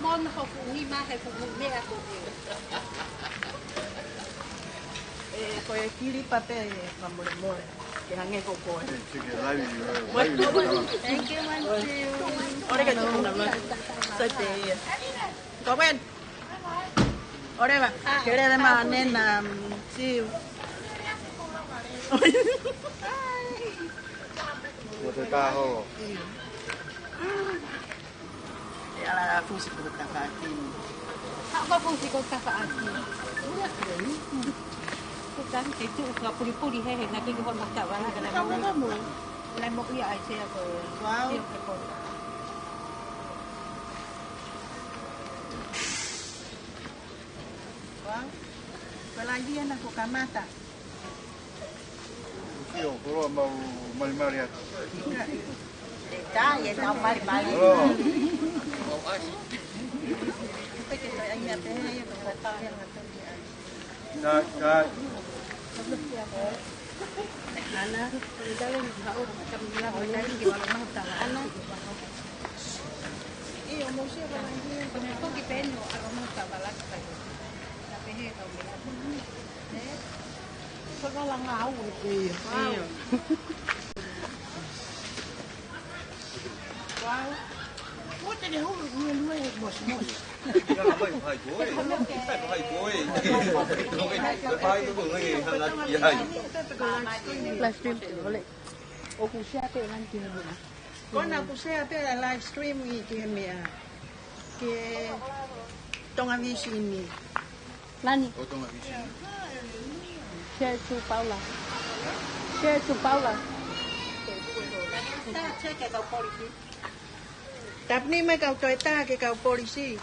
món họ phụ nghi mà hay phụ mẹ phụ Coi kiri pape mamore que hange koko. Thank you, Manchu. Ore ka chukuna no. Sote. Có quen. Ore ba. Kere de ma nena si. Một cái ca hồ. Ala fusi ko ta fati. Apa fungsi kau tak asli? Bukan itu kalau puri-puri hehe nak kita buat masak wala kena Kamu. lain mau ia saya ke. Wow. Wow. Pelagi anak ko kamata. Io però mau malmariat. Ta, ya tao mari. Oh. Kita kita yang nyate ya berkata yang ngatur dia. Nah, Ana, dalam jauh macam bila boleh gimana mah tak ana. Iyo mo siya pelagi. Kau dipeno, aku mau tak balas lagi. Tapi he tahu bila. Kau lang ngau iyo. Iyo. Wow. What the hell you doing mos. Cái là phải cuối, phải cuối. Không phải của người hay là gì hay. Livestream boleh. Oh, siapa yang nanti? Con nào cũng sẽ pe livestream gì kia mẹ. Kia tonga visi ni. Nani? Otong avicino. Share to Paula. Share to Paula. Tapi ni mai kau Toyota ke kau polisi.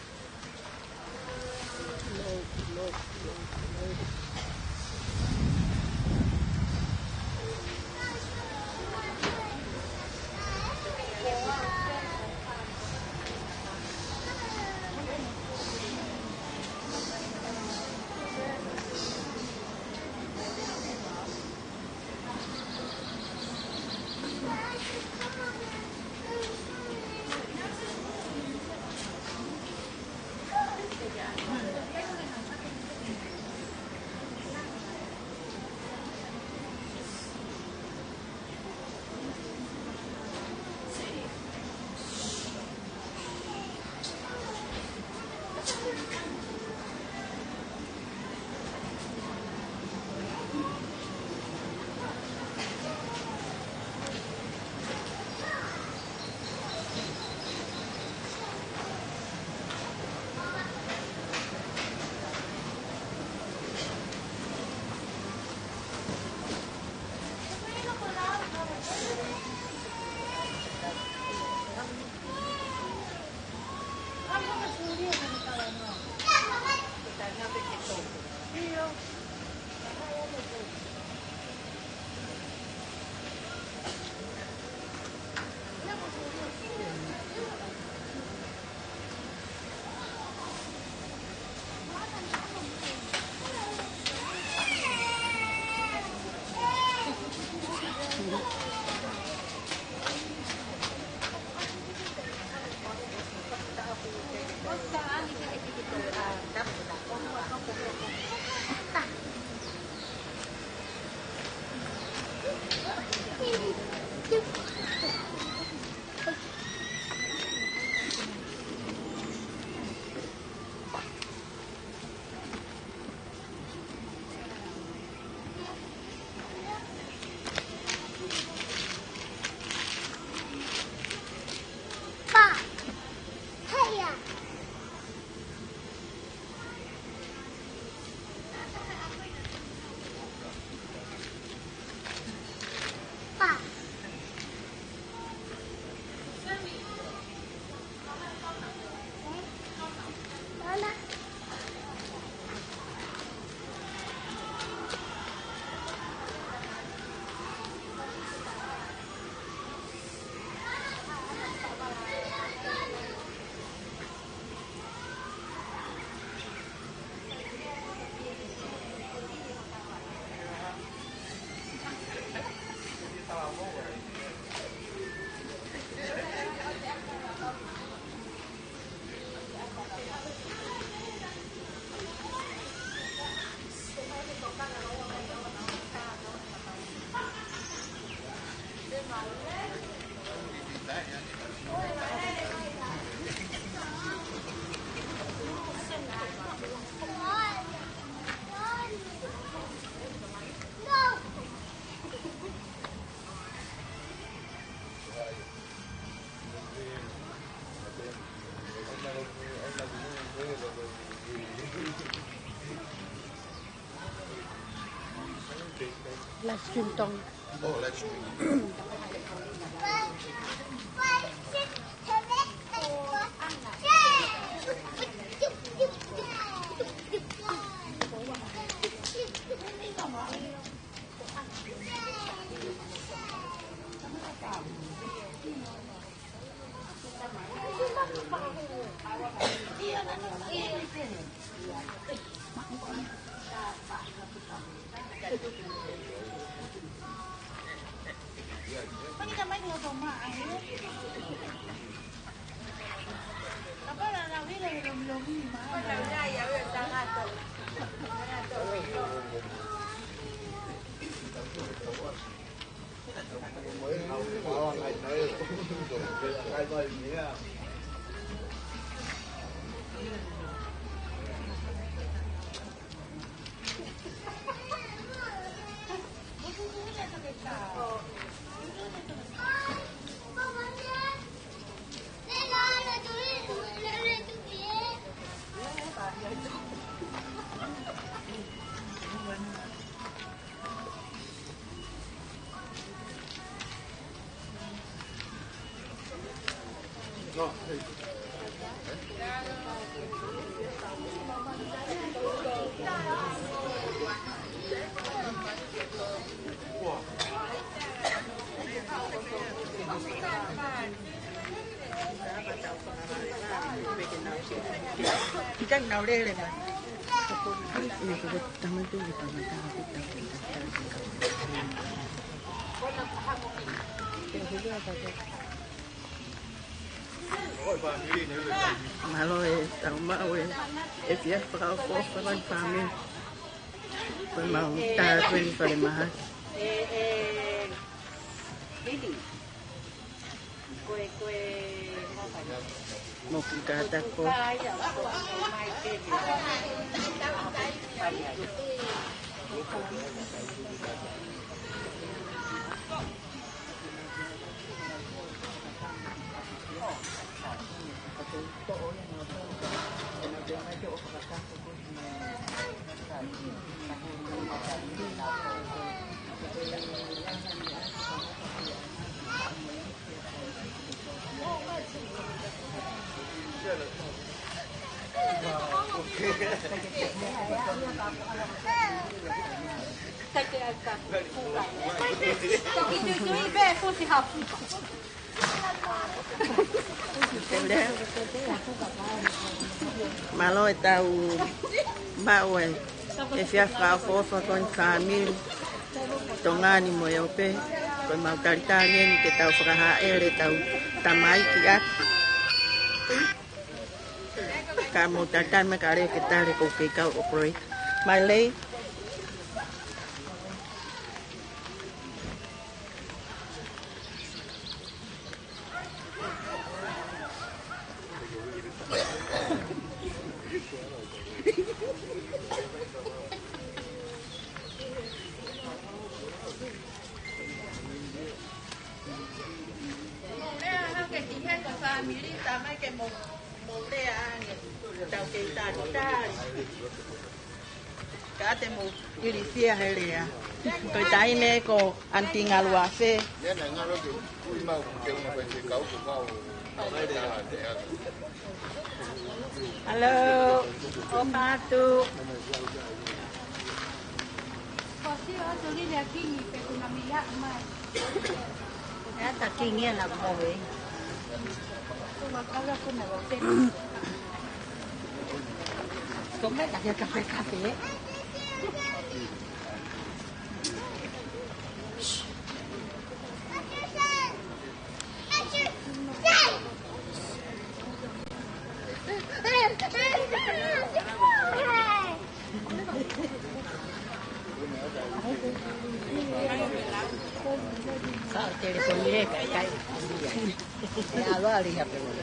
livestream tông. Oh, livestream. Chắc nào đây này mà. Malo tao mau e fia para o para família. Foi mal tá bem para mais. Một cả ta cô. Mà lôi tàu bao ấy cái phía pháo phô phô con family tongani mo yo pe ko mau tarita ngen ke tau fraha ere tau tamai kiat ka mo tatan me kare ke tare ko ke ka operate mai lei Kate mo ilisia helea. Tôi thấy nè cô anh tin alua phê. Hello, opa tu. Esta aquí en la mueve. Come da café café. Sao telefonnya kayak ya lo lihat dulu.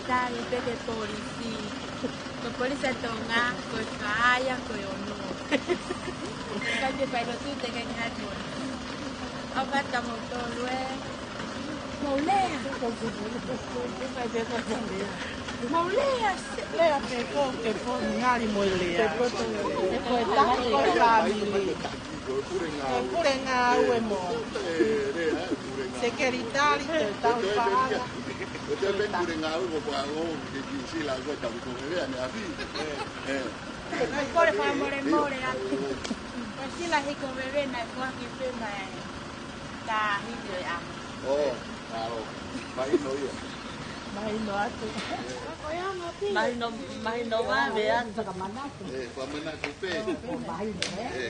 Cari perché polisi, che polisi tonga, che kaya, che ono. Perché fai lo tutto che ne hai buono. Ho fatto molto lui. Maulea. Maulea. Lea che poi ngari moilea. E poi tanto famiglia. Eppure ngawe mo. Sekeritari tau paga. Udah ben kuring ngau kok aku di sila gua tahu kok ya nih abi. Por favor, more aquí. Pues si la hijo bebé na kwa ki pema. Ta hijo ya. Oh, tahu. Baik no ya. Mahino atu. Mahino wa vean sa kamana. Pamana kupe.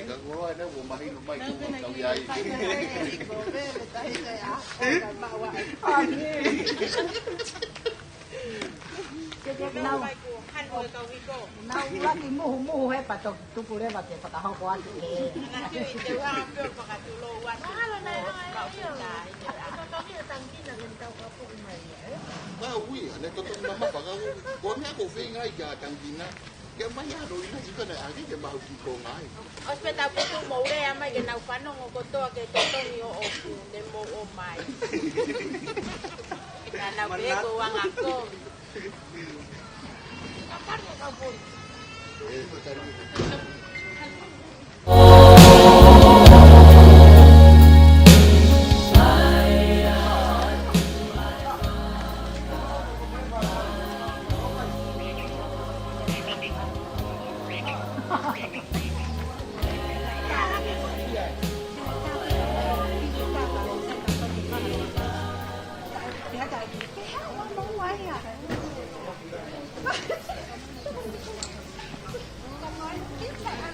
Kalau ada mau mahino mai kau yai. Nau lagi muhu he patok tu pule bate patah kuat. Mau wi, ane totong nama bagang. Kau ni aku fingai ya tanggina. Yang mana doi na jika na agi ke mau ki ko ngai. Hospital putu mo ure ama ke na fano ngo to ke toto ni o oku de mo o mai. Na be ko wang ako. Akarnya kabur. Hãy subscribe cho kênh Ghiền Mì Gõ để không bỏ lỡ những video hấp dẫn.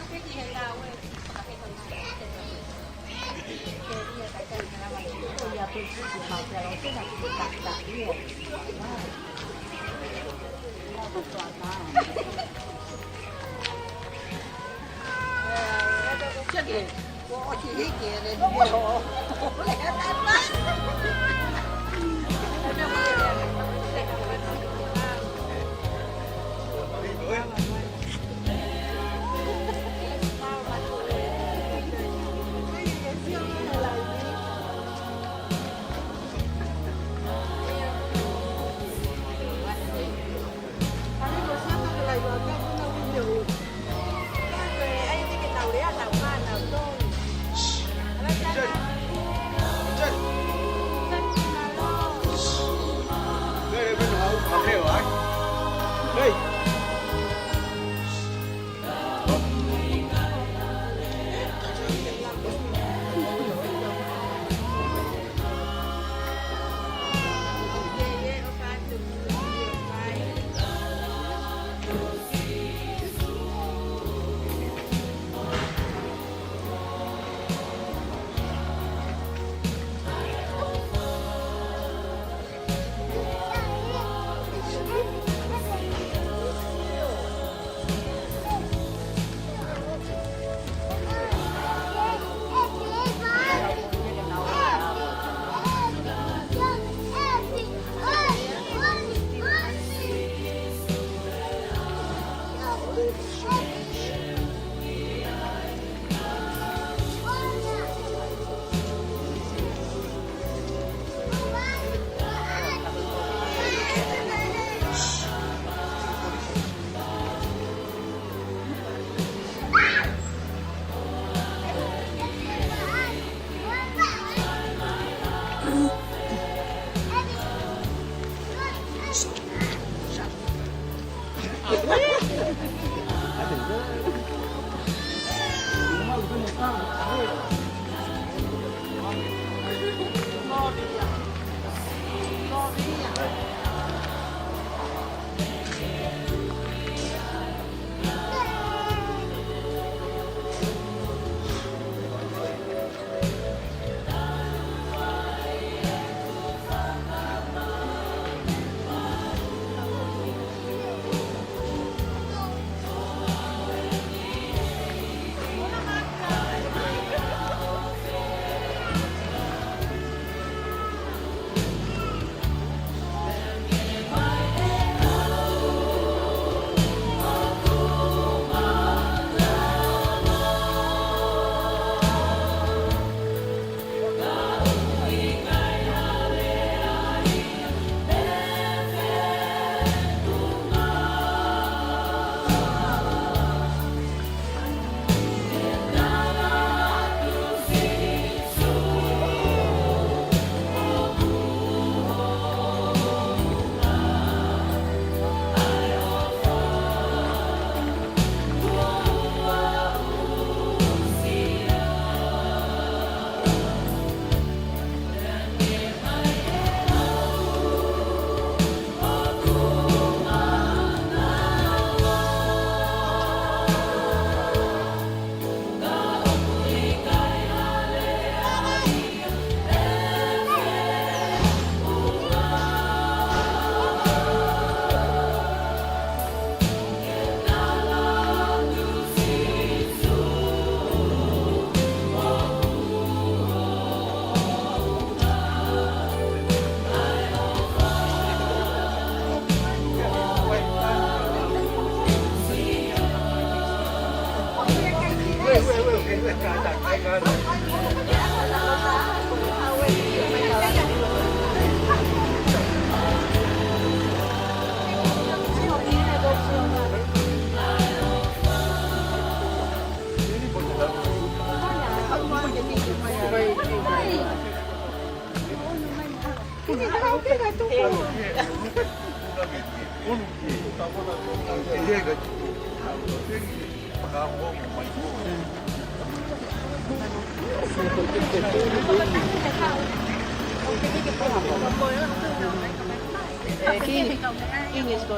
Kinis ko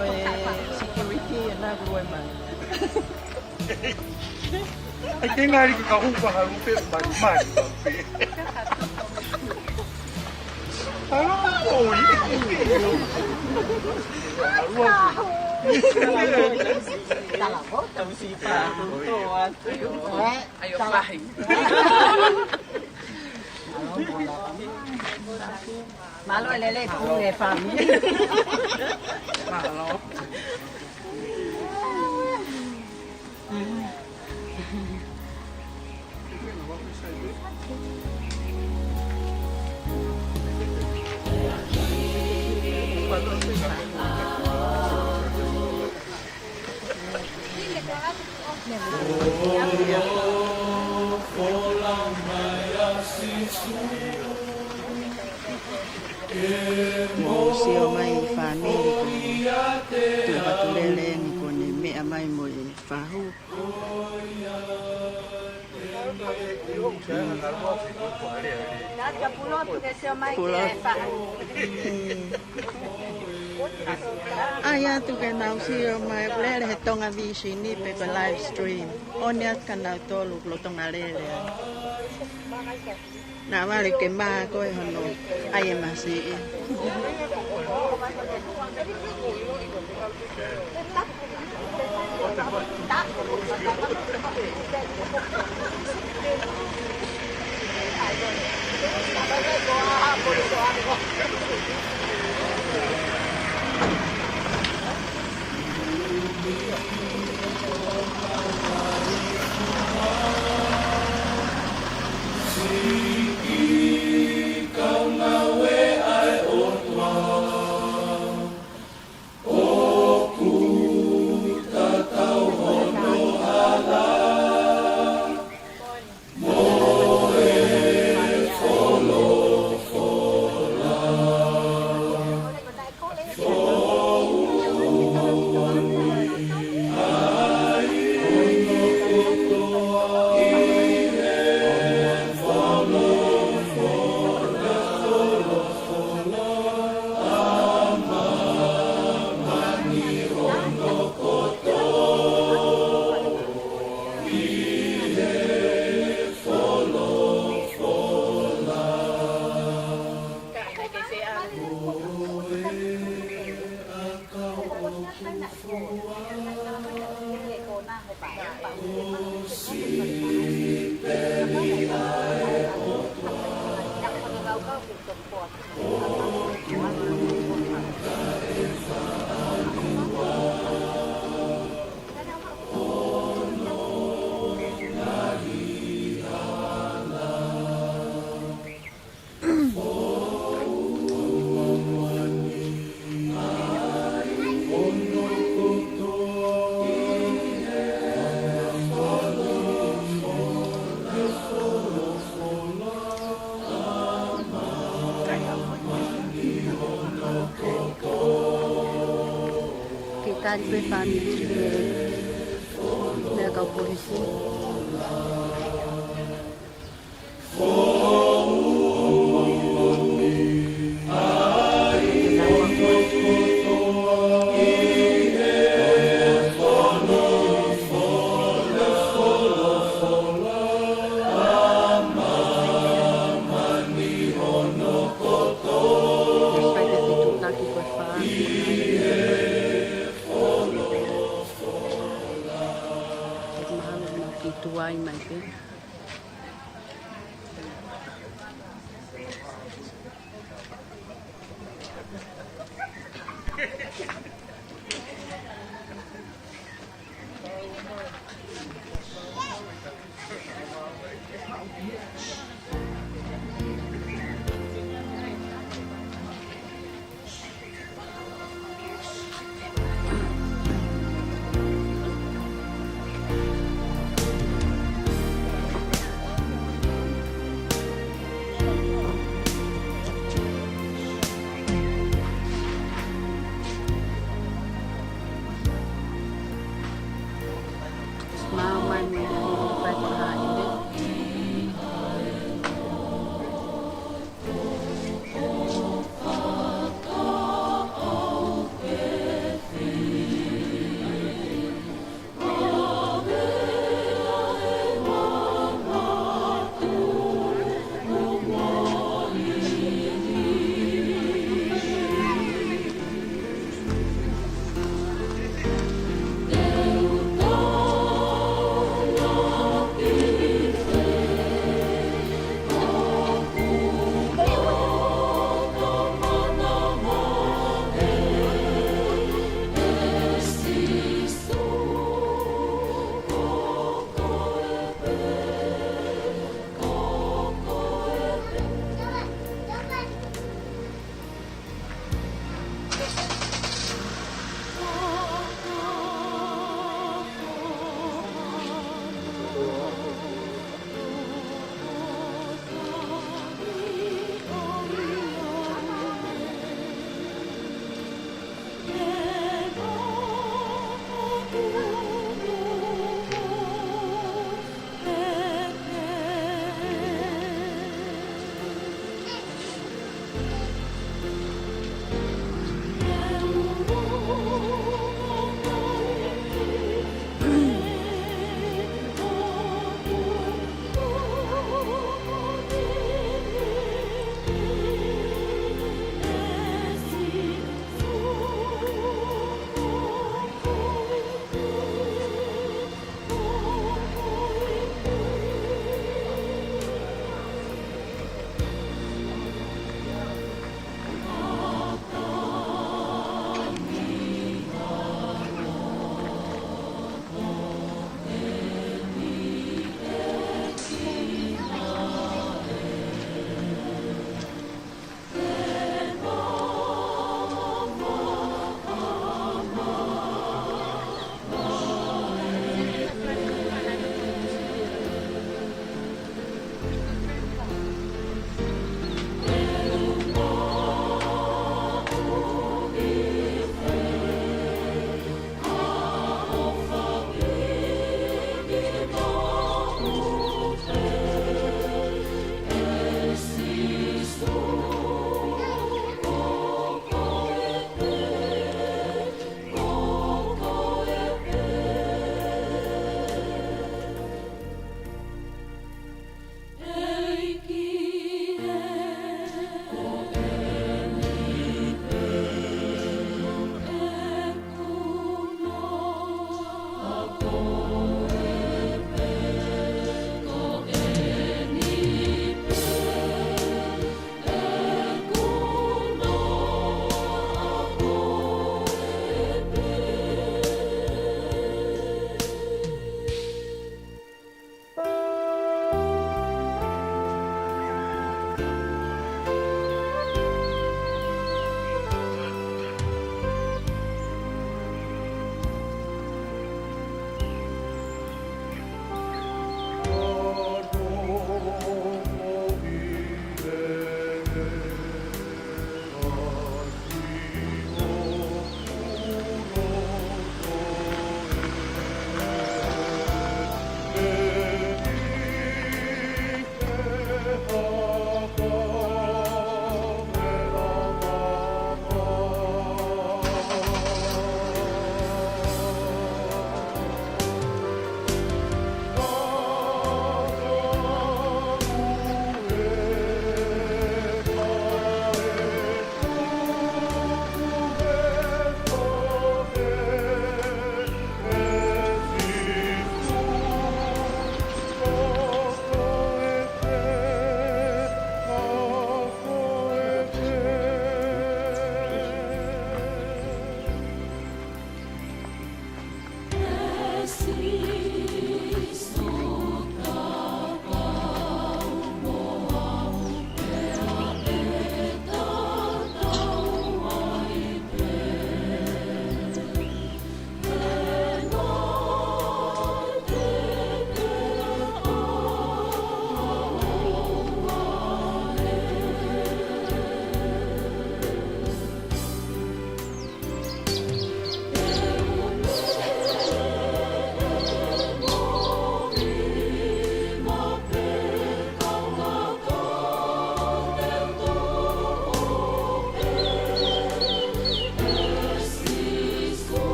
security na buwan man. Ay, tingali ko kahupa harupit, magman. Ano po? Ayaw pahin. Malo lele kung e family. Malo. Museo mai family tu batulele ni kone mea mai mo e fahu. Aya tu ke nau sio mai lele he tonga visi ni pe ko live stream. Onia kana tolu lo tonga lele. Na vale que ma ko e hono ai masi. Oh, tadi koe whamiti mea kau polisi. Tuai mai pe.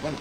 Bueno,